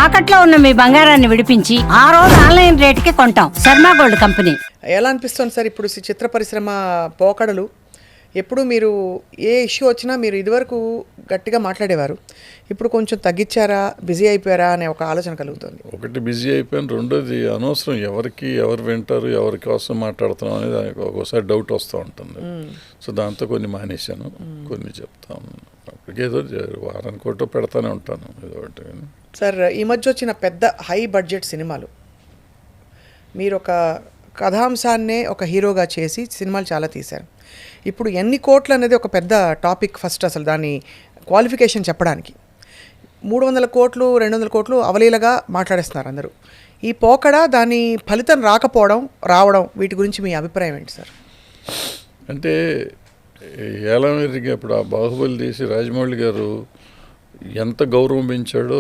తాకట్లో ఉన్న మీ బంగారాన్ని విడిపించి ఆ రోజు ఆన్లైన్ రేటుకి కొంటాం. Sharma gold company. ఎలా అనిపిస్తుంది సార్ ఇప్పుడు చిత్ర పరిశ్రమ పోకడలు? ఎప్పుడు మీరు ఏ ఇష్యూ వచ్చినా మీరు ఇదివరకు గట్టిగా మాట్లాడేవారు, ఇప్పుడు కొంచెం తగ్గించారా, బిజీ అయిపోయారా అనే ఒక ఆలోచన కలుగుతుంది. ఒకటి బిజీ అయిపోయాను, రెండోది అనవసరం ఎవరు వింటారు, ఎవరి కోసం మాట్లాడుతున్నాం అనేది ఒక్కోసారి డౌట్ వస్తూ ఉంటుంది. సో దాంతో కొన్ని మానేశాను, కొన్ని చెప్తాను. అప్పటికేదో వారానికి ఒకటో పెడతానే ఉంటాను ఏదో ఒకటి. సార్ ఈ మధ్య వచ్చిన పెద్ద హై బడ్జెట్ సినిమాలు, మీరు ఒక కథాంశాన్నే ఒక హీరోగా చేసి సినిమాలు చాలా తీశారు. ఇప్పుడు ఎన్ని కోట్లు అనేది ఒక పెద్ద టాపిక్. ఫస్ట్ అసలు దాని క్వాలిఫికేషన్ చెప్పడానికి 300 కోట్లు 200 కోట్లు అవలీలగా మాట్లాడేస్తున్నారు అందరూ. ఈ పోకడ, దాని ఫలితం రావడం వీటి గురించి మీ అభిప్రాయం ఏంటి సార్? అంటే ఏలమేరికి అప్పుడు ఆ బాహుబలి తీసి రాజమౌళి గారు ఎంత గౌరవం పెంచాడో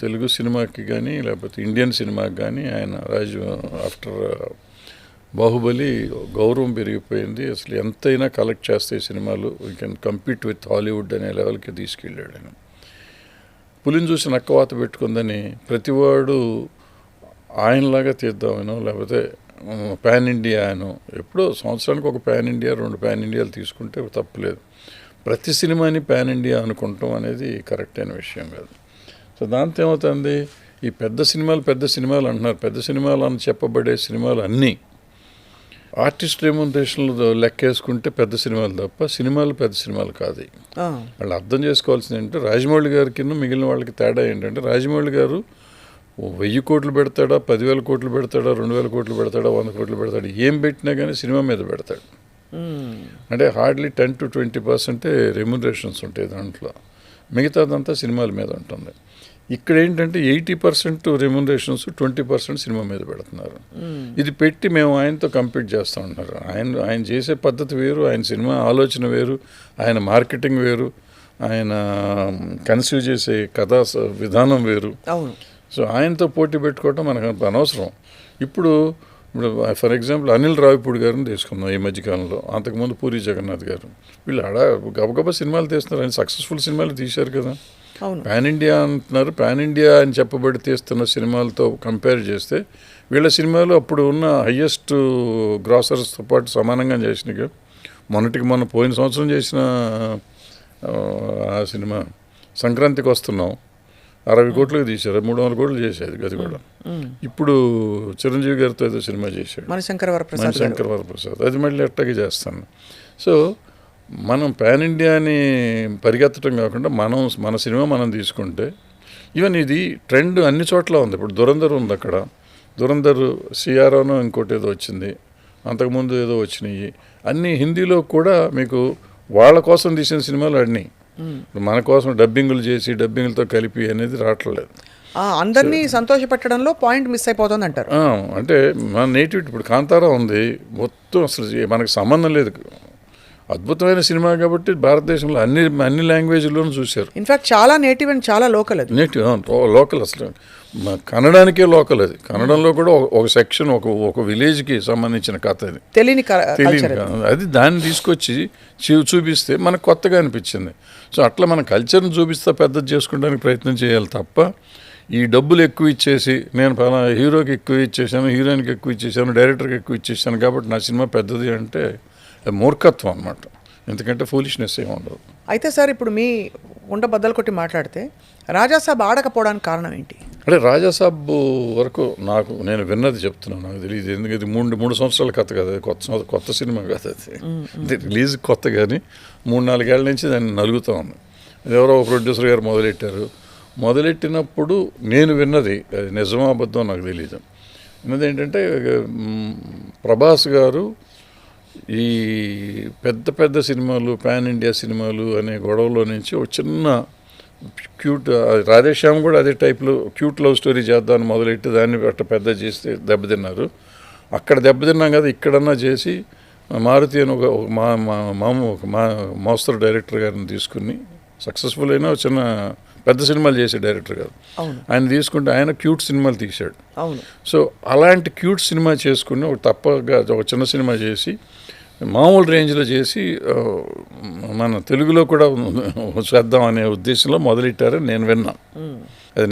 తెలుగు సినిమాకి కానీ లేకపోతే ఇండియన్ సినిమాకి కానీ, ఆయన ఆఫ్టర్ బాహుబలి గౌరవం పెరిగిపోయింది. అసలు ఎంతైనా కలెక్ట్ చేస్తే సినిమాలు, we can compete with Hollywood అనే లెవెల్కి తీసుకెళ్ళాడు ఆయన. పులిని చూసి నక్కవాత పెట్టుకుందని ప్రతివాడు ఆయనలాగా తీద్దామనో లేకపోతే పాన్ ఇండియా అనో, ఎప్పుడో సంవత్సరానికి ఒక పాన్ ఇండియా 2 పాన్ ఇండియాలు తీసుకుంటే తప్పులేదు. ప్రతి సినిమాని పాన్ ఇండియా అనుకుంటాం అనేది కరెక్ట్ అయిన విషయం కాదు. సో దాంతో ఏమవుతుంది, ఈ పెద్ద సినిమాలు అంటున్నారు. పెద్ద సినిమాలు అని చెప్పబడే సినిమాలు అన్నీ ఆర్టిస్ట్ రెమ్యునరేషన్లు లెక్కేసుకుంటే పెద్ద సినిమాలు తప్ప పెద్ద సినిమాలు కాదు. వాళ్ళు అర్థం చేసుకోవాల్సింది ఏంటంటే, రాజమౌళి గారికి మిగిలిన వాళ్ళకి తేడా ఏంటంటే, రాజమౌళి గారు 1000 కోట్లు పెడతాడా, 10,000 కోట్లు పెడతాడా, 2,000 కోట్లు పెడతాడా, 100 కోట్లు పెడతాడు, ఏం పెట్టినా కానీ సినిమా మీద పెడతాడు. అంటే హార్డ్లీ 10 to 20% రెమ్యునరేషన్స్ ఉంటాయి దాంట్లో, మిగతాదంతా సినిమాల మీద ఉంటుంది. ఇక్కడ ఏంటంటే 80% రెమ్యునరేషన్స్, 20% సినిమా మీద పెడుతున్నారు. ఇది పెట్టి మేము ఆయనతో కంపీట్ చేస్తూ ఉంటున్నారు. ఆయన చేసే పద్ధతి వేరు, ఆయన సినిమా ఆలోచన వేరు, ఆయన మార్కెటింగ్ వేరు, ఆయన కన్సీవ్ చేసే కథా విధానం వేరు. సో ఆయనతో పోటీ పెట్టుకోవటం మనకు అనవసరం. ఇప్పుడు ఫర్ ఎగ్జాంపుల్ అనిల్ రావిపూడి గారిని తీసుకుందాం ఈ మధ్యకాలంలో. అంతకుముందు పూరి జగన్నాథ్ గారు, వీళ్ళు గబగబా సినిమాలు తీస్తున్నారు. ఆయన సక్సెస్ఫుల్ సినిమాలు తీశారు కదా. పాన్ ఇండియా అంటున్నారు. పాన్ ఇండియా అని చెప్పబడి తీస్తున్న సినిమాలతో కంపేర్ చేస్తే వీళ్ళ సినిమాలు అప్పుడు ఉన్న హయ్యెస్ట్ గ్రాసర్స్తో పాటు సమానంగా చేసినాయి. మొన్న పోయిన సంవత్సరం చేసిన ఆ సినిమా సంక్రాంతికి వస్తున్నాం 60 కోట్లకు తీశారు, 300 కోట్లు చేసేది అది కూడా. ఇప్పుడు చిరంజీవి గారితో ఏదో సినిమా చేశాడు, మణిశంకర్ వరప్రసాద్, అది మళ్ళీ అట్టాగే చేస్తాను. సో మనం పాన్ ఇండియాని పరిగెత్తడం కాకుండా మన సినిమా మనం తీసుకుంటే, ఈవెన్ ఇది ట్రెండ్ అన్ని చోట్ల ఉంది. ఇప్పుడు దురంధర్ ఉంది, అక్కడ దురంధర్ సిఆర్ఓనో ఇంకోటి ఏదో వచ్చింది, అంతకుముందు ఏదో వచ్చినాయి అన్నీ హిందీలో కూడా. మీకు వాళ్ళ కోసం తీసిన సినిమాలు అన్నీ మన కోసం డబ్బింగులు చేసి డబ్బింగులతో కలిపి అనేది రావట్లేదు. అందరినీ సంతోషపెట్టడంలో పాయింట్ మిస్ అయిపోతుంది అంటారు. అంటే మన నేటివిటీ, ఇప్పుడు కాంతారా ఉంది, మొత్తం అసలు మనకు సంబంధం లేదు. అద్భుతమైన సినిమా కాబట్టి భారతదేశంలో అన్ని లాంగ్వేజ్లోనూ చూశారు. ఇన్ఫాక్ట్ చాలా నేటివ్ అండ్ చాలా లోకల్. అది లోకల్, అసలు కన్నడానికే లోకల్. అది కన్నడంలో కూడా ఒక సెక్షన్, ఒక విలేజ్కి సంబంధించిన కథ. అది తెలియని అది దాన్ని తీసుకొచ్చి చూపిస్తే మనకు కొత్తగా అనిపించింది. సో అట్లా మన కల్చర్ని చూపిస్తే పెద్దది చేసుకోవడానికి ప్రయత్నం చేయాలి తప్ప, ఈ డబ్బులు ఎక్కువ ఇచ్చేసి నేను హీరోకి ఎక్కువ ఇచ్చేసాను, హీరోయిన్కి ఎక్కువ ఇచ్చేసాను, డైరెక్టర్కి ఎక్కువ ఇచ్చేసాను కాబట్టి నా సినిమా పెద్దది అంటే మూర్ఖత్వం అన్నమాట. ఎందుకంటే ఫూలిష్నెస్ ఏమి ఉండదు. అయితే సార్ ఇప్పుడు మీ బద్దలు కొట్టి మాట్లాడితే రాజాసాబ్ ఆడకపోవడానికి కారణం ఏంటి? అంటే రాజాసాబ్ వరకు నేను విన్నది చెప్తున్నాను, నాకు తెలియదు. ఎందుకంటే 3 సంవత్సరాల కథ కదా, కొత్త సినిమా కదా అది రిలీజ్ కొత్త, కానీ 3-4 ఏళ్ల నుంచి దాన్ని నలుగుతూ ఉంది. ఎవరో ప్రొడ్యూసర్ గారు మొదలెట్టినప్పుడు నేను విన్నది, అది నిజమో అబద్ధం నాకు తెలియదు. విన్నది ఏంటంటే, ప్రభాస్ గారు ఈ పెద్ద సినిమాలు, పాన్ ఇండియా సినిమాలు అనే గొడవలో నుంచి ఒక చిన్న క్యూట్, రాధేశ్యామ్ కూడా అదే టైప్లో క్యూట్ లవ్ స్టోరీ చేద్దామని మొదలెట్టి దాన్ని పెద్ద చేస్తే దెబ్బతిన్నారు. అక్కడ దెబ్బతిన్నాం కదా, ఇక్కడన్నా చేసి మారుతి అని ఒక మోస్తరు డైరెక్టర్ గారిని తీసుకుని, సక్సెస్ఫుల్ అయినా చిన్న పెద్ద సినిమాలు చేసే డైరెక్టర్ గారు, ఆయన తీసుకుంటే ఆయన క్యూట్ సినిమాలు తీశాడు. సో అలాంటి క్యూట్ సినిమా చేసుకుని ఒక చిన్న సినిమా చేసి మామూలు రేంజ్లో చేసి మన తెలుగులో కూడా చేద్దాం అనే ఉద్దేశంలో మొదలెట్టారని నేను విన్నాను. అది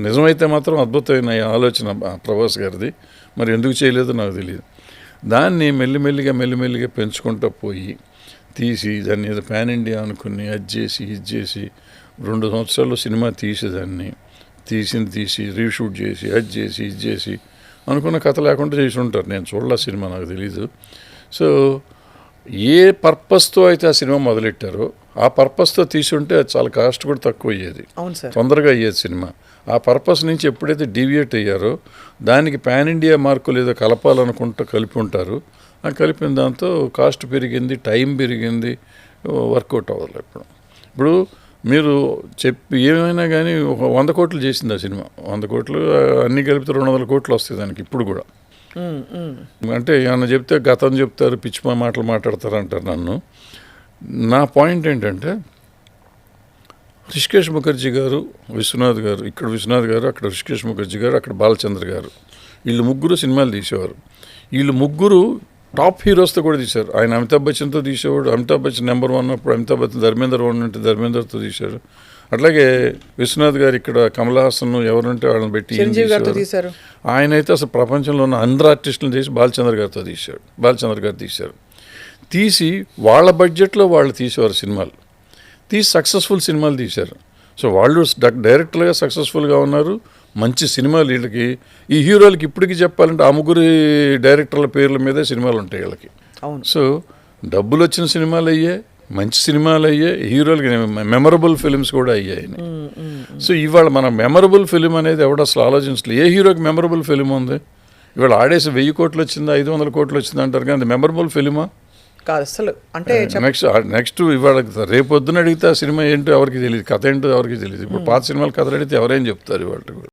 నిజమైతే మాత్రం అద్భుతమైన ఆలోచన ప్రభాస్ గారిది. మరి ఎందుకు చేయలేదో నాకు తెలియదు. దాన్ని మెల్లిమెల్లిగా పెంచుకుంటూ పోయి తీసి దాన్ని ఏదో పాన్ ఇండియా అనుకుని అది చేసి ఇది చేసి 2 సంవత్సరాల్లో సినిమా తీసేదాన్ని తీసి రీషూట్ చేసి అది చేసి ఇది చేసి అనుకున్న కథ లేకుండా చేసి ఉంటారు. నేను చూడలే సినిమా, నాకు తెలీదు. సో ఏ పర్పస్తో అయితే ఆ సినిమా మొదలెట్టారో ఆ పర్పస్తో తీసుంటే అది చాలా కాస్ట్ కూడా తక్కువ అయ్యేది, అవును సార్. తొందరగా అయ్యేది సినిమా. ఆ పర్పస్ నుంచి ఎప్పుడైతే డీవియేట్ అయ్యారో దానికి పాన్ ఇండియా మార్కులు ఏదో కలపాలనుకుంటూ కలిపి ఉంటారు. ఆ కలిపిన దాంతో కాస్ట్ పెరిగింది, టైం పెరిగింది, వర్కౌట్ అవ్వదు. ఇప్పుడు మీరు చెప్పి ఏమైనా కానీ ఒక 100 కోట్లు చేసింది ఆ సినిమా. 100 కోట్లు అన్నీ కలిపితే 200 కోట్లు వస్తాయి దానికి ఇప్పుడు కూడా. అంటే ఏమన్నా చెప్తే గతం చెప్తారు, పిచ్చి మాటలు మాట్లాడతారు అంటారు నన్ను. నా పాయింట్ ఏంటంటే రిషికేష్ ముఖర్జీ గారు, విశ్వనాథ్ గారు, ఇక్కడ విశ్వనాథ్ గారు, అక్కడ రిషికేష్ ముఖర్జీ గారు, అక్కడ బాలచంద్ర గారు, వీళ్ళు ముగ్గురు సినిమాలు తీసేవారు. వీళ్ళు ముగ్గురు టాప్ హీరోస్తో కూడా తీశారు. ఆయన అమితాబ్ బచ్చన్తో తీసేవాడు. అమితాబ్ బచ్చన్ నెంబర్ 1 అప్పుడు అమితాబ్ బచ్చన్ ధర్మేందర్ 1 అంటే ధర్మేందర్తో తీశారు. అట్లాగే విశ్వనాథ్ గారు ఇక్కడ కమల్ హాసన్ ఎవరంటే వాళ్ళని పెట్టి తీశారు. ఆయన అయితే అసలు ప్రపంచంలో ఉన్న అందరు ఆర్టిస్టులను తీసి బాలచంద్ర గారు తీశారు. తీసి వాళ్ళ బడ్జెట్లో వాళ్ళు తీసేవారు సినిమాలు, తీసి సక్సెస్ఫుల్ సినిమాలు తీశారు. సో వాళ్ళు డైరెక్టర్గా సక్సెస్ఫుల్గా ఉన్నారు. మంచి సినిమాలు వీళ్ళకి, ఈ హీరోలకి ఇప్పటికీ చెప్పాలంటే ఆ ముగ్గురు డైరెక్టర్ల పేర్ల మీదే సినిమాలు ఉంటాయి వీళ్ళకి. సో డబ్బులు వచ్చిన సినిమాలు అయ్యాయి, మంచి సినిమాలు అయ్యాయి, హీరోలకి మెమరబుల్ ఫిలిమ్స్ కూడా అయ్యాయి. సో ఇవాళ మన మెమరబుల్ ఫిలిం అనేది ఎవడు అసలు ఆలోచించలేదు. ఏ హీరోకి మెమరబుల్ ఫిలిం ఉంది? ఇవాళ ఆడేసి 1000 కోట్లు వచ్చిందా, 500 కోట్లు వచ్చిందా అంటారు, కానీ అది మెమరబుల్ ఫిలిమా కాదు అసలు. అంటే నెక్స్ట్ ఇవాళ రేపు పొద్దున అడిగితే ఆ సినిమా ఏంటో ఎవరికి తెలియదు, కథ ఏంటో ఎవరికి తెలియదు. ఇప్పుడు పాత సినిమాలు కథలు అడిగితే ఎవరేం చెప్తారు ఇవాళ.